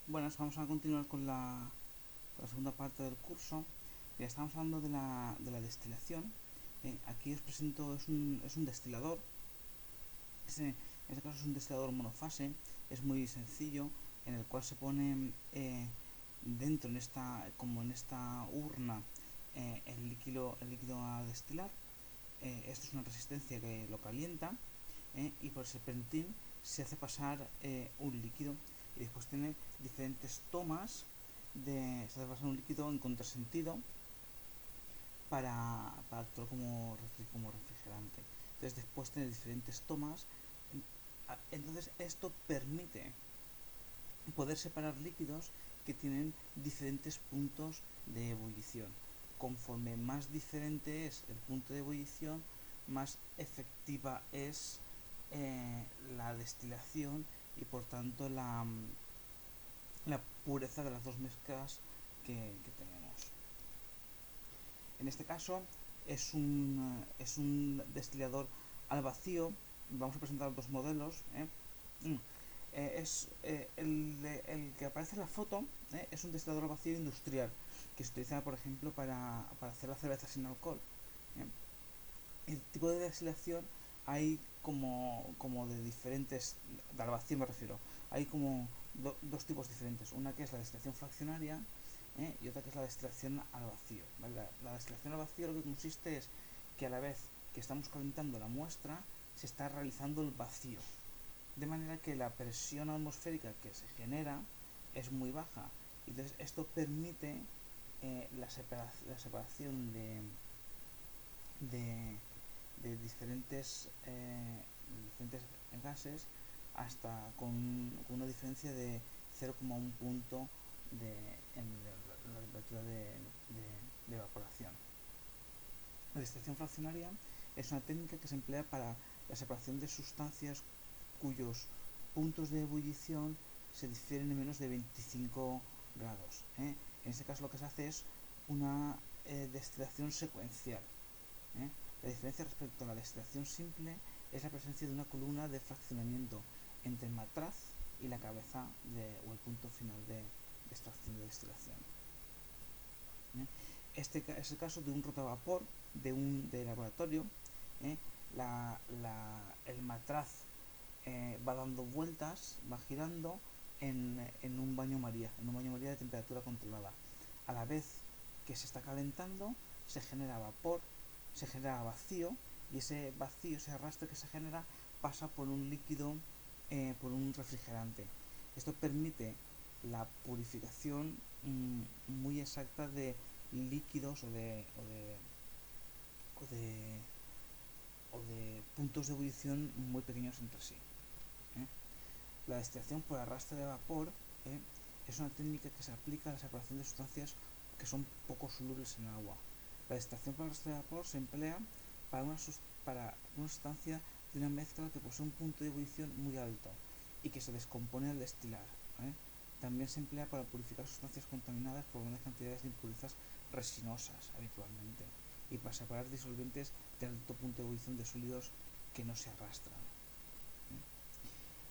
Buenas, vamos a continuar con la segunda parte del curso. Ya estamos hablando de la destilación. Aquí os presento, es un destilador. En este caso es un destilador monofase, es muy sencillo, en el cual se pone dentro, como en esta urna, el líquido a destilar. Esto es una resistencia que lo calienta, y por el serpentín se hace pasar un líquido, y después tiene diferentes tomas se hace pasar un líquido en contrasentido para actuar como refrigerante. Entonces después tiene diferentes tomas. Entonces esto permite poder separar líquidos que tienen diferentes puntos de ebullición. Conforme más diferente es el punto de ebullición, más efectiva es la destilación y por tanto la pureza de las dos mezclas que tenemos. En este caso es un destilador al vacío. Vamos a presentar dos modelos. El que aparece en la foto, es un destilador al vacío industrial que se utiliza, por ejemplo, para hacer la cerveza sin alcohol. El tipo de destilación hay como de diferentes, de al vacío me refiero, hay como dos tipos diferentes. Una que es la destilación fraccionaria, y otra que es la destilación al vacío, ¿vale? La destilación al vacío lo que consiste es que a la vez que estamos calentando la muestra se está realizando el vacío, de manera que la presión atmosférica que se genera es muy baja. Entonces esto permite la separación de, de diferentes gases, hasta con una diferencia de 0,1 punto en la temperatura de evaporación. La destilación fraccionaria es una técnica que se emplea para la separación de sustancias cuyos puntos de ebullición se difieren en menos de 25 grados. En este caso lo que se hace es una destilación secuencial. La diferencia respecto a la destilación simple es la presencia de una columna de fraccionamiento entre el matraz y la cabeza o el punto final de extracción de destilación. Este es el caso de un rotavapor de laboratorio. ¿eh? El matraz va dando vueltas, va girando en un baño María, de temperatura controlada. A la vez que se está calentando, se genera vapor, se genera vacío, y ese vacío, ese arrastre que se genera, pasa por un líquido, por un refrigerante. Esto permite la purificación muy exacta de líquidos o de o de puntos de ebullición muy pequeños entre sí. La destilación por arrastre de vapor es una técnica que se aplica a la separación de sustancias que son poco solubles en agua. La destilación por arrastre de vapor se emplea para una sustancia de una mezcla que posee un punto de ebullición muy alto y que se descompone al destilar. También se emplea para purificar sustancias contaminadas por grandes cantidades de impurezas resinosas habitualmente, y para separar disolventes de alto punto de ebullición de sólidos que no se arrastran.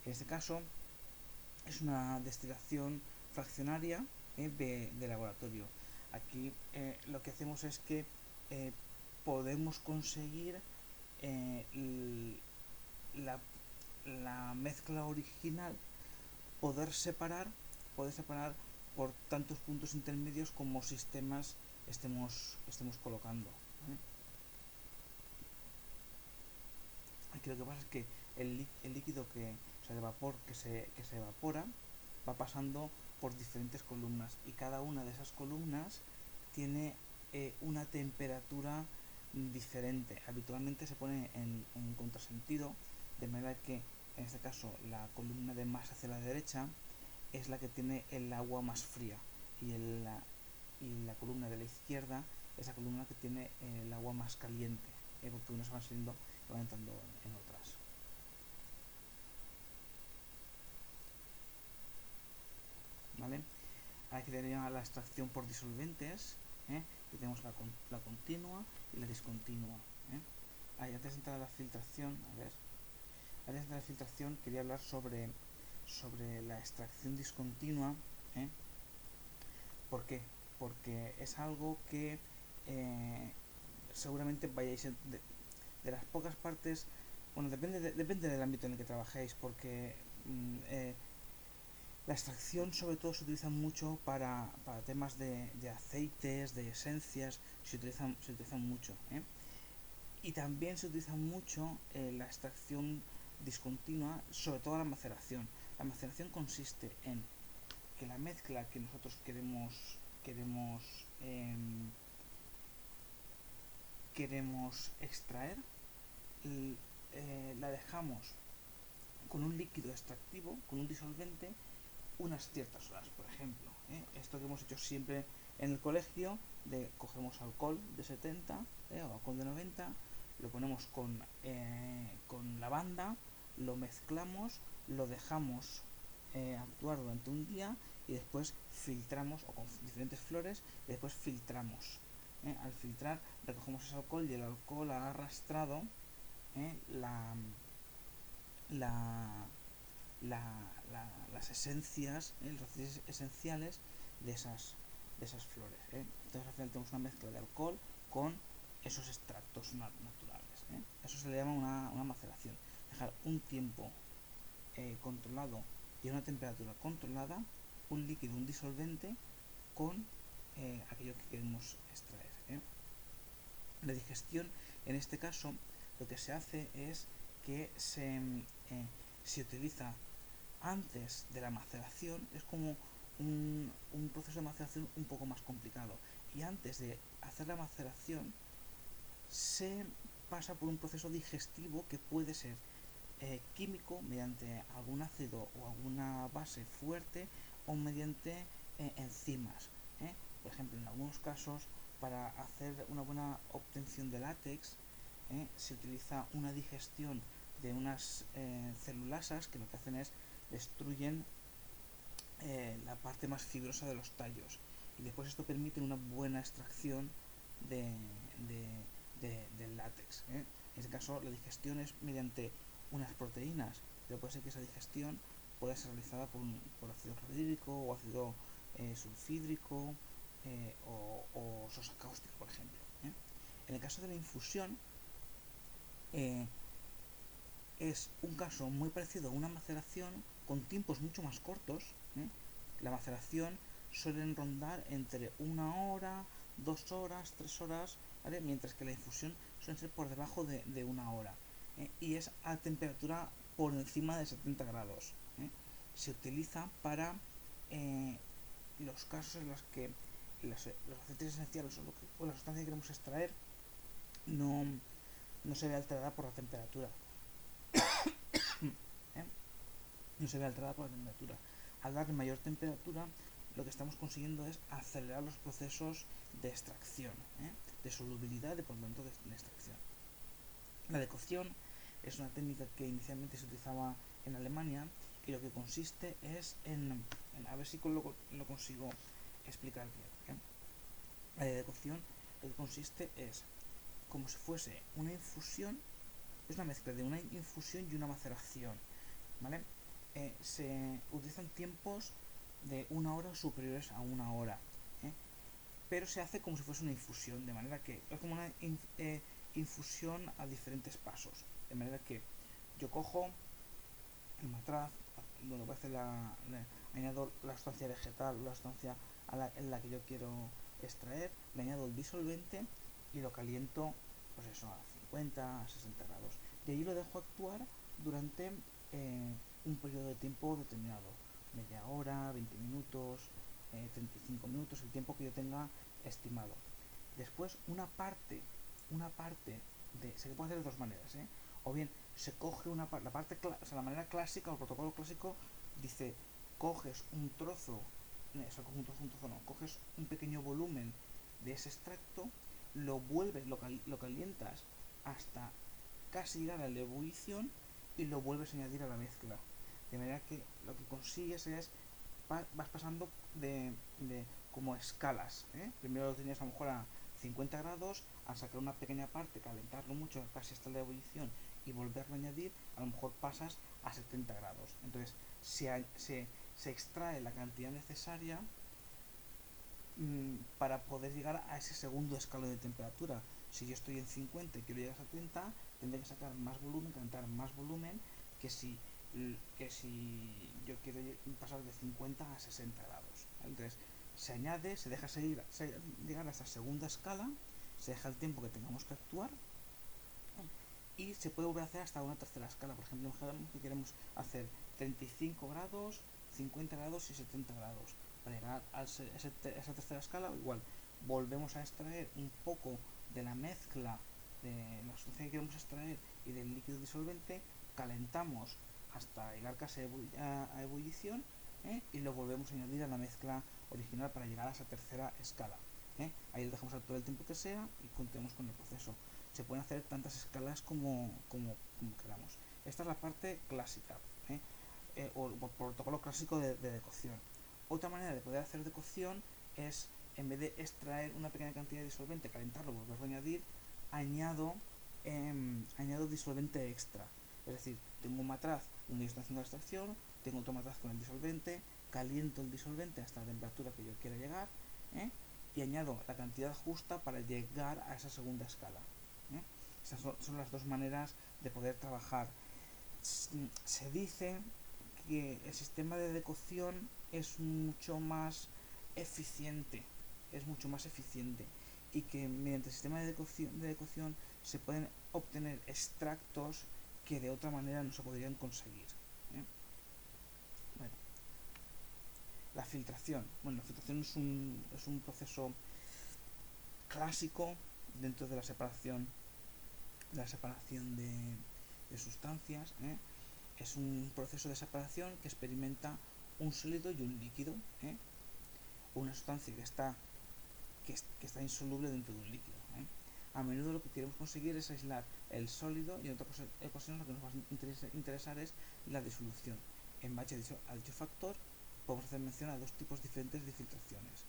En este caso es una destilación fraccionaria de laboratorio. Aquí lo que hacemos es que podemos conseguir la, la mezcla original, poder separar por tantos puntos intermedios como sistemas estemos colocando. Aquí lo que pasa es que el líquido o sea, el vapor que se evapora va pasando por diferentes columnas, y cada una de esas columnas tiene una temperatura diferente. Habitualmente se pone en contrasentido, de manera que en este caso la columna de más hacia la derecha es la que tiene el agua más fría, y la columna de la izquierda es la columna que tiene el agua más caliente, porque unas van saliendo y van entrando en otras. ¿Vale? Aquí tenemos la extracción por disolventes, que tenemos la continua y la discontinua. Antes de entrar a la filtración, quería hablar sobre la extracción discontinua, ¿eh? ¿Por qué? Porque es algo que seguramente vayáis de las pocas partes, bueno, depende del ámbito en el que trabajéis, porque la extracción sobre todo se utiliza mucho para temas de aceites, de esencias, se utilizan mucho, ¿eh? Y también se utiliza mucho la extracción discontinua, sobre todo la maceración. La maceración consiste en que la mezcla que nosotros queremos queremos extraer, la dejamos con un líquido extractivo, con un disolvente, unas ciertas horas, por ejemplo. Esto que hemos hecho siempre en el colegio, de cogemos alcohol de 70 o alcohol de 90, lo ponemos con lavanda, lo mezclamos, lo dejamos actuar durante un día y después filtramos, o con diferentes flores, y después filtramos. Al filtrar recogemos ese alcohol y el alcohol ha arrastrado la, la, las esencias, los aceites esenciales de esas flores. Entonces al final tenemos una mezcla de alcohol con esos extractos naturales. Eso se le llama una maceración. Dejar un tiempo controlado y a una temperatura controlada un líquido, un disolvente con aquello que queremos extraer. La digestión, en este caso, lo que se hace es que se utiliza antes de la maceración. Es como un proceso de maceración un poco más complicado, y antes de hacer la maceración se pasa por un proceso digestivo que puede ser químico, mediante algún ácido o alguna base fuerte, o mediante enzimas. Por ejemplo, en algunos casos, para hacer una buena obtención de látex, se utiliza una digestión de unas celulasas que lo que hacen es destruyen la parte más fibrosa de los tallos, y después esto permite una buena extracción del látex. En este caso la digestión es mediante unas proteínas, pero puede ser que esa digestión pueda ser realizada por ácido clorhídrico o ácido sulfídrico o sosa cáustica, por ejemplo. En el caso de la infusión, es un caso muy parecido a una maceración, con tiempos mucho más cortos. La maceración suelen rondar entre 1 hora, 2 horas, 3 horas, ¿vale? Mientras que la infusión suele ser por debajo de 1 hora, y es a temperatura por encima de 70 grados. Se utiliza para los casos en los que los aceites esenciales o la sustancia que queremos extraer no, no se ve alterada por la temperatura. ¿eh? No se ve alterada por la temperatura. Al darle mayor temperatura, lo que estamos consiguiendo es acelerar los procesos de extracción, de solubilidad y por lo tanto de extracción. La decocción es una técnica que inicialmente se utilizaba en Alemania, y lo que consiste es a ver si lo consigo explicar bien. La decocción lo que consiste es como si fuese una infusión, es una mezcla de una infusión y una maceración, ¿vale? Se utilizan tiempos de 1 hora superiores a 1 hora, pero se hace como si fuese una infusión, de manera que es como una infusión a diferentes pasos, de manera que yo cojo el matraz, donde voy a hacer añado la sustancia vegetal, la sustancia en la que yo quiero extraer, le añado el disolvente y lo caliento, pues eso, a 50, a 60 grados. Y ahí lo dejo actuar durante un periodo de tiempo determinado, media hora, 20 minutos, 35 minutos, el tiempo que yo tenga estimado. Después se puede hacer de dos maneras, o bien se coge la manera clásica, o el protocolo clásico dice: coges un trozo, coges un pequeño volumen de ese extracto, lo vuelves, lo calientas hasta casi llegar a la ebullición, y lo vuelves a añadir a la mezcla, de manera que lo que consigues es vas pasando de como escalas. Primero lo tenías a lo mejor a 50 grados, al sacar una pequeña parte, calentarlo mucho casi hasta la ebullición y volverlo a añadir, a lo mejor pasas a 70 grados. Entonces se se extrae la cantidad necesaria para poder llegar a ese segundo escalón de temperatura. Si yo estoy en 50 y quiero llegar a 30, tendré que sacar más volumen, calentar más volumen que si, yo quiero pasar de 50 a 60 grados. Entonces se añade, se deja llegar a esa segunda escala, se deja el tiempo que tengamos que actuar y se puede volver a hacer hasta una tercera escala. Por ejemplo, imaginemos que queremos hacer 35 grados, 50 grados y 70 grados. Para llegar a esa tercera escala, igual volvemos a extraer un poco de la mezcla de la sustancia que queremos extraer y del líquido disolvente, calentamos hasta llegar casi a ebullición, y lo volvemos a añadir a la mezcla original para llegar a esa tercera escala. Ahí lo dejamos a todo el tiempo que sea y continuamos con el proceso. Se pueden hacer tantas escalas como queramos. Esta es la parte clásica, o protocolo clásico de decocción. Otra manera de poder hacer decocción es, en vez de extraer una pequeña cantidad de disolvente, calentarlo, volverlo a añadir, añado disolvente extra. Es decir, tengo un matraz donde yo estoy haciendo la extracción, tengo otro matraz con el disolvente, caliento el disolvente hasta la temperatura que yo quiera llegar, y añado la cantidad justa para llegar a esa segunda escala. Esas son las dos maneras de poder trabajar. Se dice que el sistema de decocción es mucho más eficiente, y que mediante el sistema de decocción se pueden obtener extractos que de otra manera no se podrían conseguir. Bueno, la filtración. Bueno, la filtración es un proceso clásico dentro de la separación de sustancias. Es un proceso de separación que experimenta un sólido y un líquido, una sustancia que está insoluble dentro de un líquido. A menudo lo que queremos conseguir es aislar el sólido, y en otras ocasiones lo que nos va a interesar es la disolución. En base a dicho factor podemos hacer mención a dos tipos diferentes de filtraciones,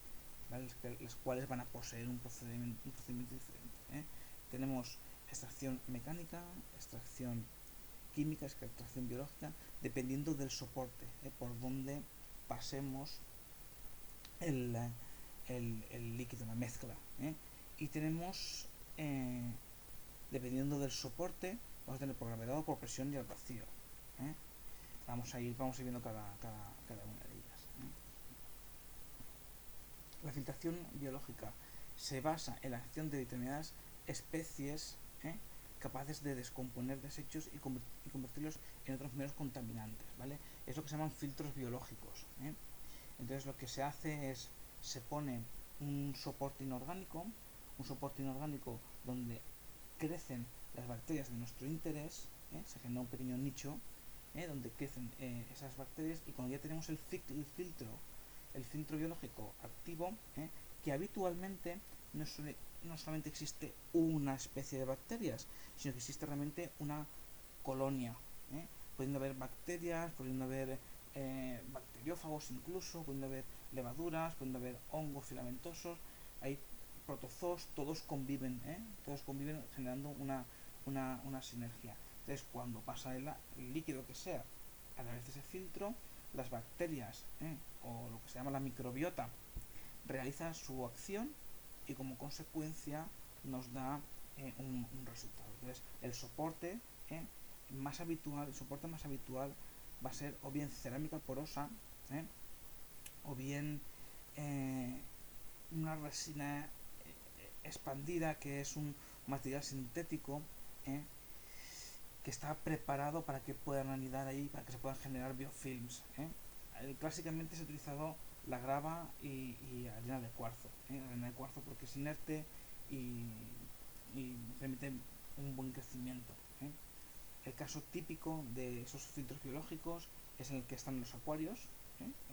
¿vale? Las cuales van a poseer un procedimiento diferente. Tenemos extracción mecánica, extracción química, extracción biológica, dependiendo del soporte, por donde pasemos el líquido, la mezcla. Y tenemos, dependiendo del soporte, vamos a tener por gravedad o por presión y al vacío. Vamos a ir viendo cada una de ellas. La filtración biológica se basa en la acción de determinadas especies, capaces de descomponer desechos y convertirlos en otros menos contaminantes, ¿vale? Es lo que se llaman filtros biológicos. Entonces lo que se hace es, se pone un soporte inorgánico donde crecen las bacterias de nuestro interés, se genera un pequeño nicho, donde crecen esas bacterias, y cuando ya tenemos el filtro biológico activo, que habitualmente no solamente existe una especie de bacterias, sino que existe realmente una colonia, pudiendo haber bacterias, pudiendo haber bacteriófagos incluso, pudiendo haber levaduras, pudiendo haber hongos filamentosos, hay protozoos, todos conviven generando una sinergia. Entonces, cuando pasa el líquido que sea a través de ese filtro, las bacterias, o lo que se llama la microbiota, realiza su acción y como consecuencia nos da un resultado. Entonces, el soporte más habitual va a ser o bien cerámica porosa, o bien una resina expandida, que es un material sintético, que está preparado para que puedan anidar ahí, para que se puedan generar biofilms. Clásicamente se ha utilizado la grava y arena de cuarzo. Arena de cuarzo porque es inerte y permite un buen crecimiento. El caso típico de esos filtros biológicos es en el que están los acuarios.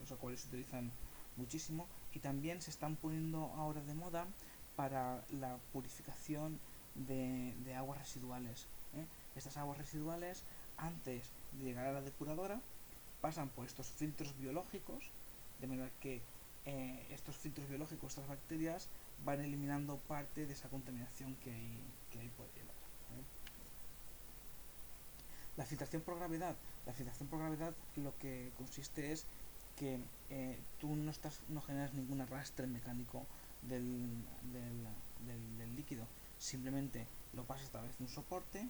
Los acuarios se utilizan muchísimo, y también se están poniendo ahora de moda para la purificación de aguas residuales. Estas aguas residuales, antes de llegar a la depuradora, pasan por estos filtros biológicos, de manera que estos filtros biológicos, estas bacterias, van eliminando parte de esa contaminación que hay por el agua. La filtración por gravedad lo que consiste es que tú no generas ningún arrastre mecánico del líquido, simplemente lo pasas a través de un soporte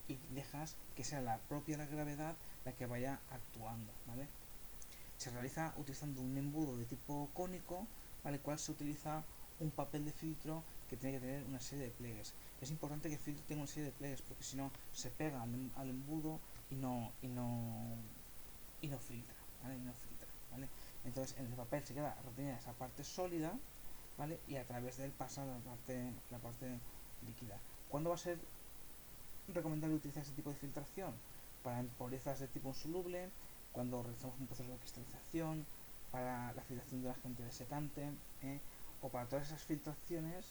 y dejas que sea la propia la gravedad la que vaya actuando, ¿vale? Se realiza utilizando un embudo de tipo cónico, para el cual se utiliza un papel de filtro que tiene que tener una serie de pliegues. Es importante que el filtro tenga una serie de pliegues porque si no se pega al embudo y no filtra, ¿vale? Y no filtra, ¿vale? Entonces en el papel se queda retenida esa parte sólida, ¿vale? Y a través de él pasa la parte líquida. ¿Cuándo va a ser recomendable utilizar este tipo de filtración? Para impurezas de tipo insoluble, cuando realizamos un proceso de cristalización, para la filtración de un agente desecante, o para todas esas filtraciones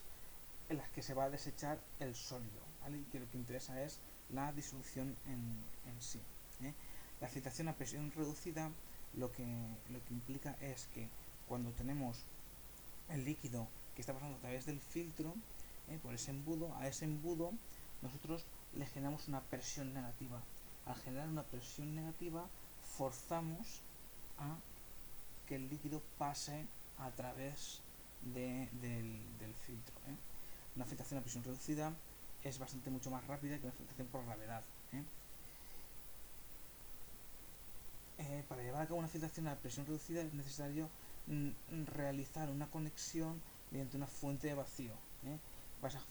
en las que se va a desechar el sólido, ¿vale? Y que lo que interesa es la disolución en sí, ¿eh? La filtración a presión reducida lo que implica es que cuando tenemos el líquido que está pasando a través del filtro, por ese embudo, a ese embudo nosotros le generamos una presión negativa. Al generar una presión negativa forzamos a que el líquido pase a través del filtro, ¿eh? Una filtración a presión reducida es bastante mucho más rápida que una filtración por gravedad, ¿eh? Para llevar a cabo una filtración a presión reducida es necesario realizar una conexión mediante una fuente de vacío, ¿eh? Esa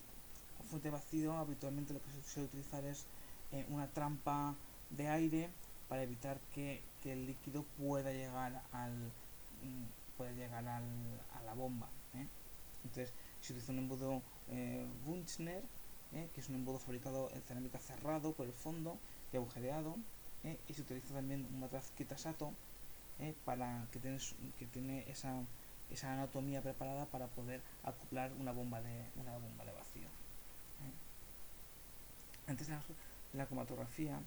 fuente de vacío habitualmente lo que se suele utilizar es una trampa de aire para evitar que el líquido pueda llegar a la bomba, ¿eh? Entonces se utiliza un embudo Wunschner, que es un embudo fabricado en cerámica cerrado por el fondo y agujereado, y se utiliza también un matraz Kitasato, para que tiene esa anatomía preparada para poder acoplar una bomba de vacío, ¿eh? Antes de la cromatografía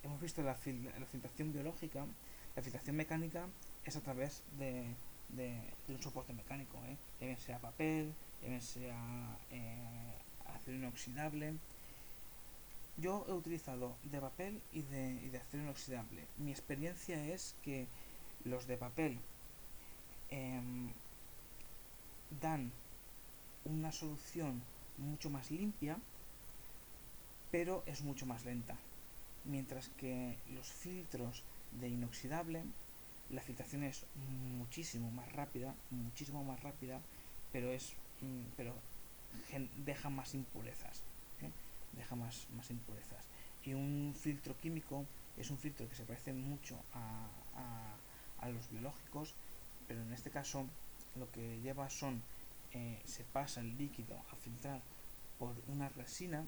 hemos visto la filtración biológica. La filtración mecánica es a través de un soporte mecánico, ya bien sea papel, ya bien sea acero inoxidable. Yo he utilizado de papel y de acero inoxidable. Mi experiencia es que los de papel eh, dan una solución mucho más limpia, pero es mucho más lenta. Mientras que los filtros de inoxidable, la filtración es muchísimo más rápida, pero deja más impurezas, ¿eh? Deja más impurezas. Y un filtro químico es un filtro que se parece mucho a los biológicos, pero en este caso lo que lleva se pasa el líquido a filtrar por una resina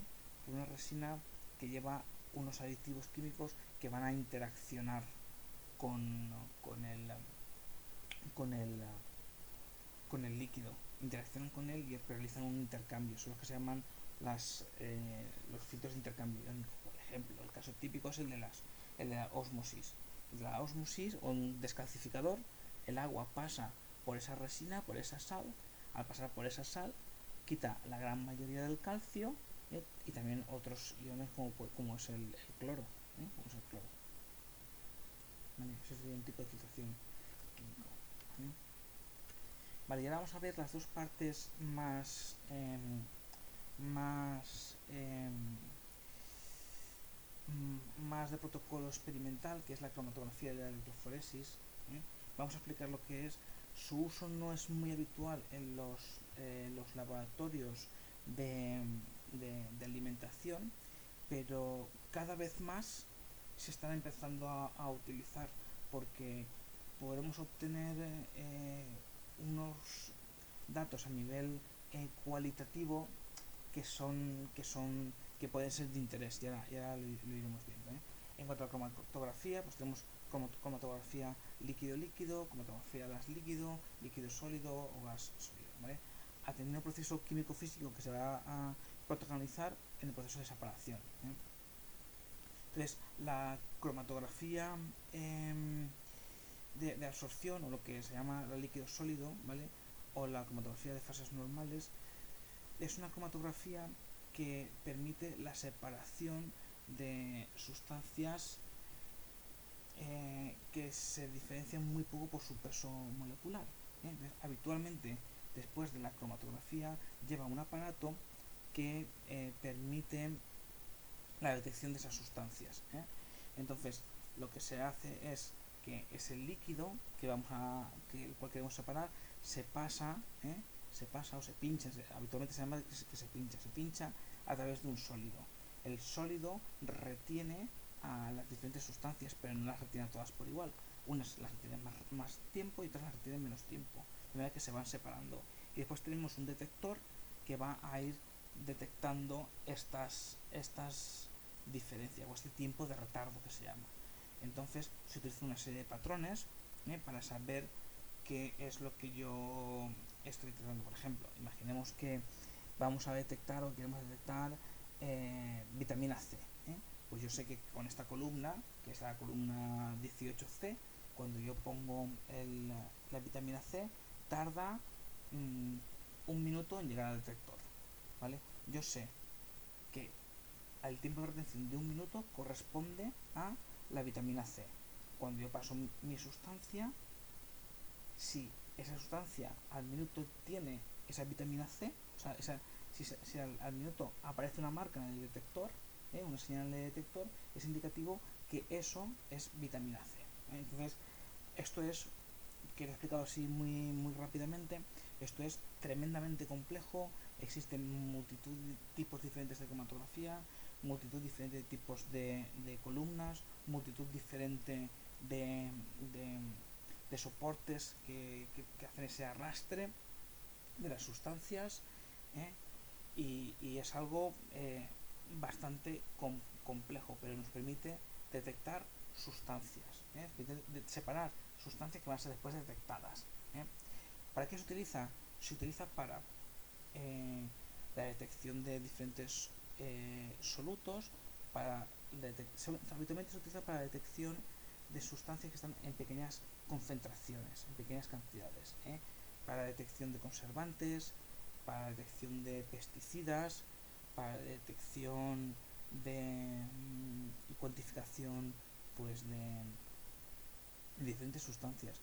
que lleva unos aditivos químicos que van a interaccionar con, con el con el con el líquido, interaccionan con él y realizan un intercambio. Son los que se llaman los filtros de intercambio iónico. Por ejemplo, el caso típico es el de la ósmosis. El de la ósmosis o un descalcificador, el agua pasa por esa resina, por esa sal. Al pasar por esa sal, quita la gran mayoría del calcio, y también otros iones como es el cloro. Como es el cloro. ¿Vale? Ese sería un tipo de filtración químico. ¿Vale? Vale, y ahora vamos a ver las dos partes más más de protocolo experimental, que es la cromatografía y la electroforesis, ¿eh? Vamos a explicar lo que es. Su uso no es muy habitual en los laboratorios de alimentación, pero cada vez más se están empezando a utilizar porque podremos obtener unos datos a nivel cualitativo que pueden ser de interés. Ya lo iremos viendo, ¿eh? En cuanto a cromatografía, pues tenemos cromatografía líquido-líquido, cromatografía gas-líquido, líquido-sólido o gas-sólido, ¿vale? Atendiendo un proceso químico-físico que se va a protagonizar en el proceso de separación, ¿eh? Entonces, la cromatografía de absorción, o lo que se llama el líquido sólido, ¿vale? O la cromatografía de fases normales, es una cromatografía que permite la separación de sustancias que se diferencian muy poco por su peso molecular. Entonces, habitualmente, después de la cromatografía, lleva un aparato que permite la detección de esas sustancias. Entonces, lo que se hace es que ese líquido que el cual queremos separar se pasa, se pasa o se pincha, habitualmente se llama que se pincha a través de un sólido. El sólido retiene a las diferentes sustancias, pero no las retiene todas por igual. Unas las retienen más tiempo y otras las retienen menos tiempo, de manera que se van separando. Y después tenemos un detector que va a ir detectando estas diferencias o este tiempo de retardo que se llama. Entonces se utiliza una serie de patrones para saber qué es lo que yo estoy tratando. Por ejemplo, imaginemos que vamos a detectar o queremos detectar vitamina C. Pues yo sé que con esta columna, que es la columna 18C, cuando yo pongo la vitamina C, tarda 1 minuto en llegar al detector. ¿Vale? Yo sé que el tiempo de retención de 1 minuto corresponde a la vitamina C. Cuando yo paso mi sustancia, si esa sustancia al minuto tiene esa vitamina C, o sea, si al minuto aparece una marca en el detector, una señal de detector, es indicativo que eso es vitamina C. Entonces, esto es, que lo he explicado así muy rápidamente, esto es tremendamente complejo, existen multitud de tipos diferentes de cromatografía, multitud diferente de tipos de columnas, multitud diferente de, de, de soportes que hacen ese arrastre de las sustancias, y es algo bastante complejo, pero nos permite detectar sustancias, separar sustancias que van a ser después detectadas. ¿Para qué se utiliza? Se utiliza para la detección de diferentes solutos, habitualmente se utiliza para la detección de sustancias que están en pequeñas concentraciones, en pequeñas cantidades, para la detección de conservantes, para la detección de pesticidas, para la detección y cuantificación pues de diferentes sustancias.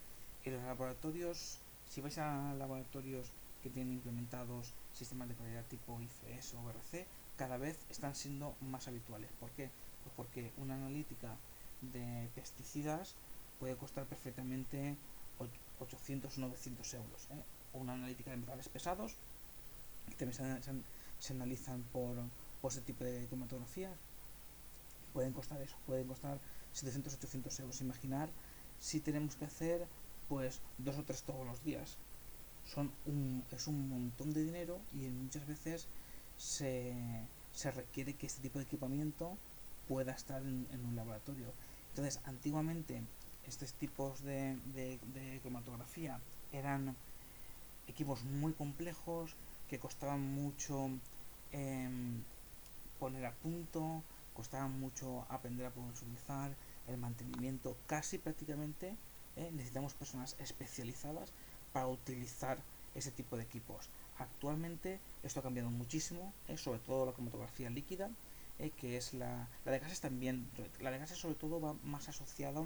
En los laboratorios, si vais a laboratorios que tienen implementados sistemas de calidad tipo IFS o RC, cada vez están siendo más habituales. ¿Por qué? Pues porque una analítica de pesticidas puede costar perfectamente 800 o 900 euros. O una analítica de metales pesados, que también se analizan por ese tipo de cromatografía, pueden costar eso, pueden costar 700 800 euros. Imaginar si tenemos que hacer pues 2 o 3 todos los días. Es un montón de dinero y muchas veces se requiere que este tipo de equipamiento pueda estar en un laboratorio. Entonces, antiguamente, estos tipos de cromatografía eran equipos muy complejos que costaban mucho eh, poner a punto, costaba mucho aprender a poder utilizar, el mantenimiento, casi prácticamente necesitamos personas especializadas para utilizar ese tipo de equipos. Actualmente esto ha cambiado muchísimo, sobre todo la cromatografía líquida, que es la de gases también. La de gases sobre todo va más asociada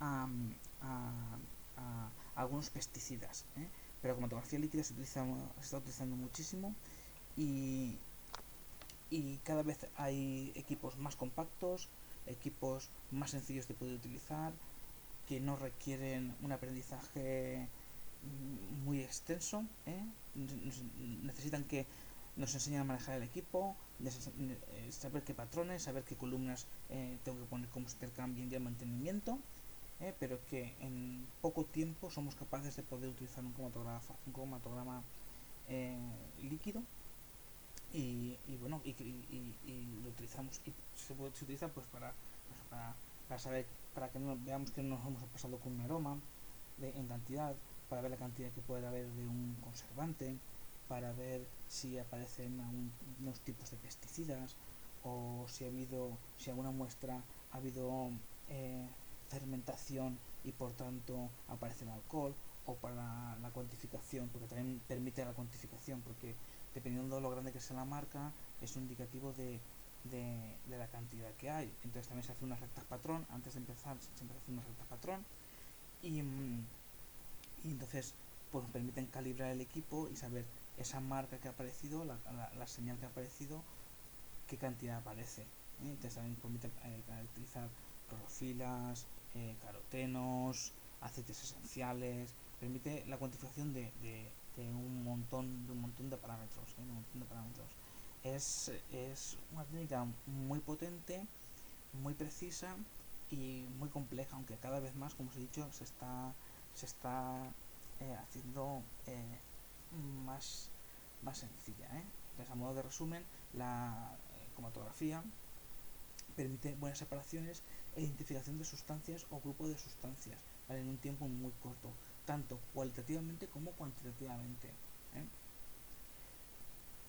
a, a, a algunos pesticidas, pero la cromatografía líquida se está utilizando muchísimo, y, y cada vez hay equipos más compactos, equipos más sencillos de poder utilizar, que no requieren un aprendizaje muy extenso. Necesitan que nos enseñen a manejar el equipo, saber qué patrones, saber qué columnas tengo que poner, cómo se intercambian y el mantenimiento, pero que en poco tiempo somos capaces de poder utilizar un cromatograma líquido, y bueno, y lo utilizamos, y se utiliza pues para saber, para que no veamos que no nos hemos pasado con un aroma en cantidad, para ver la cantidad que puede haber de un conservante, para ver si aparecen unos tipos de pesticidas, o si alguna muestra ha habido fermentación y por tanto aparece el alcohol, o para la cuantificación, porque también permite la cuantificación, porque dependiendo de lo grande que sea la marca, es un indicativo de de la cantidad que hay. Entonces también se hace unas rectas patrón, antes de empezar siempre se hace unas rectas patrón y, y entonces pues nos permiten calibrar el equipo y saber esa marca que ha aparecido, la señal que ha aparecido, qué cantidad aparece. Entonces también permite utilizar clorofilas, carotenos, aceites esenciales, permite la cuantificación de un montón de parámetros, un montón de parámetros. Es una técnica muy potente, muy precisa y muy compleja, aunque cada vez más, como os he dicho, se está haciendo más, más sencilla. Entonces, a modo de resumen, la cromatografía permite buenas separaciones e identificación de sustancias o grupos de sustancias, ¿vale? En un tiempo muy corto, tanto cualitativamente como cuantitativamente.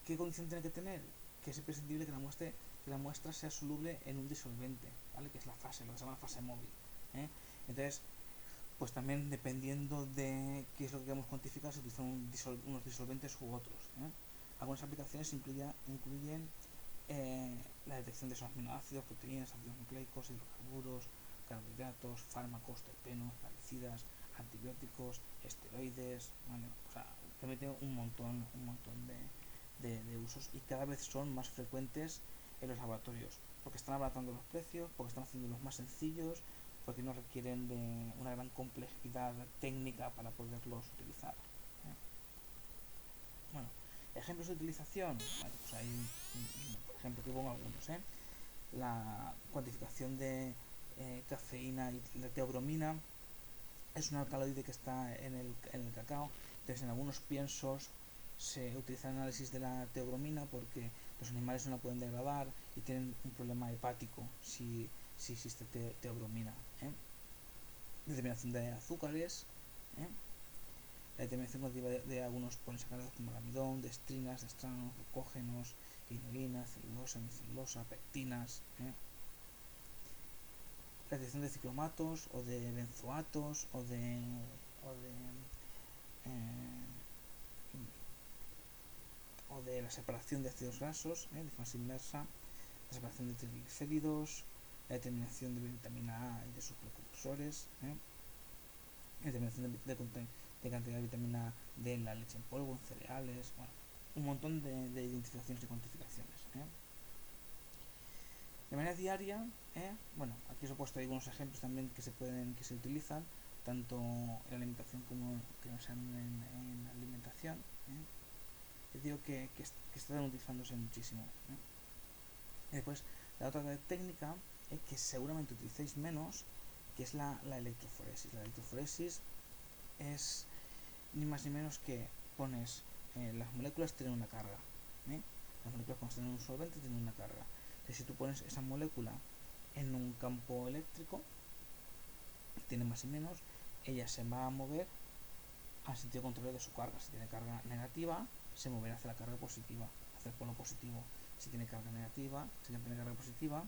¿Qué condición tiene que tener? Que es imprescindible que la muestra sea soluble en un disolvente, ¿vale? Que es la fase, lo que se llama fase móvil. Entonces, pues también dependiendo de qué es lo que queremos cuantificar, se utilizan unos disolventes u otros. Algunas aplicaciones incluyen la detección de esos aminoácidos, proteínas, ácidos nucleicos, hidrocarburos, carbohidratos, fármacos, terpenos, plaguicidas, antibióticos, esteroides, ¿vale? O sea, permite un montón de usos y cada vez son más frecuentes en los laboratorios, porque están abaratando los precios, porque están haciéndolos más sencillos, porque no requieren de una gran complejidad técnica para poderlos utilizar. Bueno, ejemplos de utilización, bueno, pues hay, por ejemplo, que pongo algunos, la cuantificación de cafeína y la teobromina es un alcaloide que está en el cacao. Entonces, en algunos piensos se utiliza el análisis de la teobromina porque los animales no la pueden degradar y tienen un problema hepático si existe teobromina. Determinación de azúcares, la determinación cognitiva de algunos polisacáridos como el almidón, destrinas, destranos, glucógenos, inulina, celulosa, hemicelulosa, pectinas. La detección de ciclomatos o de benzoatos o de la separación de ácidos grasos de forma inversa, la separación de triglicéridos, la determinación de vitamina A y de sus precursores, la determinación de cantidad de vitamina D en la leche en polvo, en cereales, bueno, un montón de identificaciones y cuantificaciones. De manera diaria, bueno, aquí os he puesto algunos ejemplos también que se utilizan tanto en la alimentación como que no sean en la alimentación. Les digo que están utilizándose muchísimo. Después, la otra técnica que seguramente utilicéis menos, que es la electroforesis. La electroforesis es ni más ni menos que pones las moléculas tienen una carga. Las moléculas cuando están en un solvente tienen una carga. Entonces, si tú pones esa molécula en un campo eléctrico, tiene más y menos, ella se va a mover al sentido contrario de su carga. Si tiene carga negativa, se moverá hacia la carga positiva, hacia el polo positivo. Si tiene carga negativa, si tiene carga positiva,